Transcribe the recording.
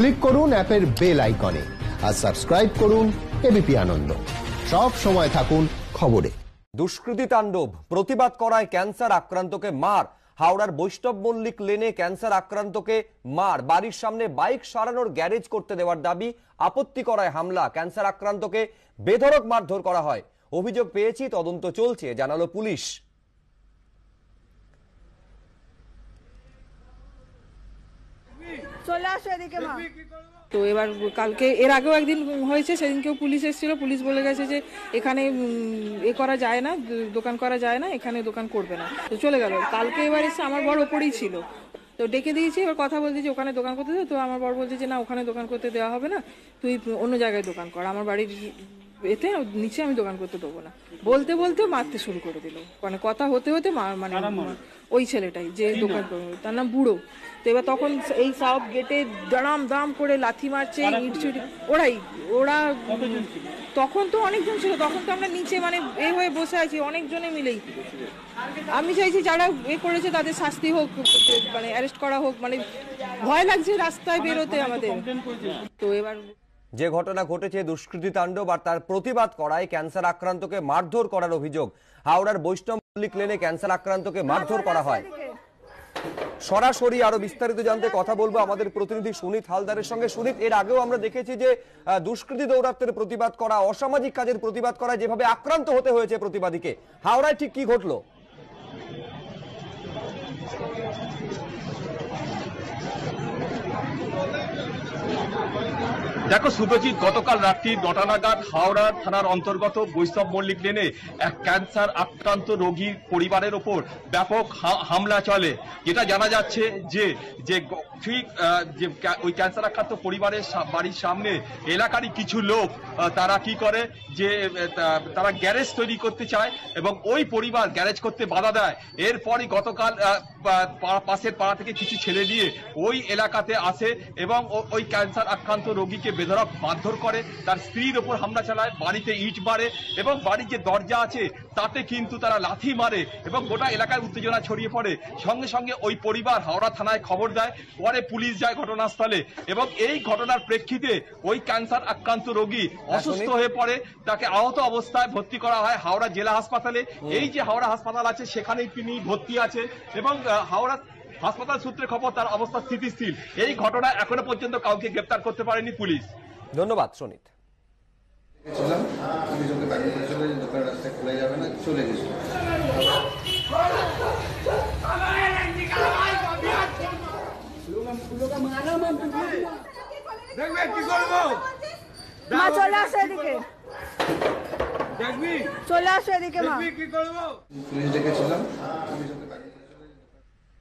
Click করুন অ্যাপের bell আইকনে আর সাবস্ক্রাইব করুন এবিপি আনন্দ। সব সময় থাকুন খবরে। দুষ্কৃতী তাণ্ডব, প্রতিবাদ করায় ক্যান্সার আক্রান্তকে মার। হাওড়ার বৈষ্ণব মল্লিক লেনে ক্যান্সার আক্রান্তকে মার, বাড়ির সামনে বাইক সারানোর গ্যারেজ করতে দেওয়ার দাবি, আপত্তি করায় হামলা, ক্যান্সার আক্রান্তকে বেধড়ক মারধর করা হয়। অভিযোগ পেয়েছি, তদন্ত চলছে, জানালো পুলিশ। তো এবার কালকে এর আগেও একদিন হয়েছে, সেদিনকেও পুলিশ এসেছিল। পুলিশ বলে গেছে যে এখানে এ করা যায় না, দোকান করা যায় না, এখানে দোকান করবে না, তো চলে গেল। কালকে এবার এসে আমার বড় ওপরেই ছিল, তো ডেকে দিয়েছি, এবার কথা বলতে যে ওখানে দোকান করতে দেবো। তো আমার বড় বলছে যে না, ওখানে দোকান করতে দেওয়া হবে না, তুই অন্য জায়গায় দোকান কর, আমার বাড়ির এতে নিচে আমি দোকান করতে দেবো না। বলতে বলতে মারতে শুরু করে দিল, মানে কথা হতে হতে মানে ওই ছেলেটাই যে দোকান করবে, তার নাম বুড়ো। তো এবার তখন এই সব গেটে দাম দাম করে লাথি মারছে, ইট ছুটি, ওরা তখন তো অনেকজন ছিল, তখন তো আমরা নিচে মানে এ হয়ে বসে আছি অনেকজনে মিলেই। আমি চাইছি যারা এ করেছে তাদের শাস্তি হোক, মানে অ্যারেস্ট করা হোক, মানে ভয় লাগছে রাস্তায় বেরোতে আমাদের। তো এবার যে ঘটনা ঘটেছে দুষ্কৃতী তাণ্ডব, আর তার প্রতিবাদ করায় ক্যান্সার আক্রান্তকে মারধর করার অভিযোগ। হাওড়ার বৈষ্ণব মল্লিক লেনে ক্যান্সার আক্রান্তকে মারধর করা হয়। সরাসরি আরো বিস্তারিত জানতে কথা বলবো আমাদের প্রতিনিধি সুনীত হালদারের সঙ্গে। সুনীত, এর আগেও আমরা দেখেছি যে দুষ্কৃতী দৌরাত্মের প্রতিবাদ করা, অসামাজিক কাজের প্রতিবাদ করা, যেভাবে আক্রান্ত হতে হয়েছে প্রতিবাদীকে, হাওড়ায় ঠিক কি ঘটলো? দেখো সুব্রজিৎ, গতকাল রাত্রি 9টা নাগাদ হাওড়া থানার অন্তর্গত বৈষ্ণব মল্লিক লেনে এক ক্যান্সার আক্রান্ত রোগীর পরিবারের ওপর ব্যাপক হামলা চলে। যেটা জানা যাচ্ছে যে ঠিক যে ওই ক্যান্সার আক্রান্ত পরিবারের বাড়ির সামনে এলাকারই কিছু লোক তারা কি করে যে তারা গ্যারেজ তৈরি করতে চায় এবং ওই পরিবার গ্যারেজ করতে বাধা দেয়। এরপরই গতকাল পাশের পাড়া থেকে কিছু ছেলে নিয়ে ওই এলাকাতে আসে এবং ওই ক্যান্সার আক্রান্ত রোগীকে বেধড়ক মারধর করে, তার স্ত্রীর ওপর হামলা চালায়, বাড়িতে ইট মারে এবং বাড়ির যে দরজা আছে তাতে কিন্তু তারা লাথি মারে এবং গোটা এলাকায় উত্তেজনা ছড়িয়ে পড়ে। সঙ্গে সঙ্গে ওই পরিবার হাওড়া থানায় খবর দেয়, পরে পুলিশ যায় ঘটনাস্থলে এবং এই ঘটনার প্রেক্ষিতে ওই ক্যান্সার আক্রান্ত রোগী অসুস্থ হয়ে পড়ে, তাকে আহত অবস্থায় ভর্তি করা হয় হাওড়া জেলা হাসপাতালে। এই যে হাওড়া হাসপাতাল আছে সেখানেই তিনি ভর্তি আছে এবং হাওড়া হাসপাতাল সূত্রে খবর তার অবস্থা স্থিতিশীল। এই ঘটনায় এখনো পর্যন্ত কাউকে গ্রেপ্তার করতে পারেনি পুলিশ। ধন্যবাদ সুনীত। চলে আসো এদিকে, চলে আসো এদিকে। পুলিশ ডেকেছিলাম।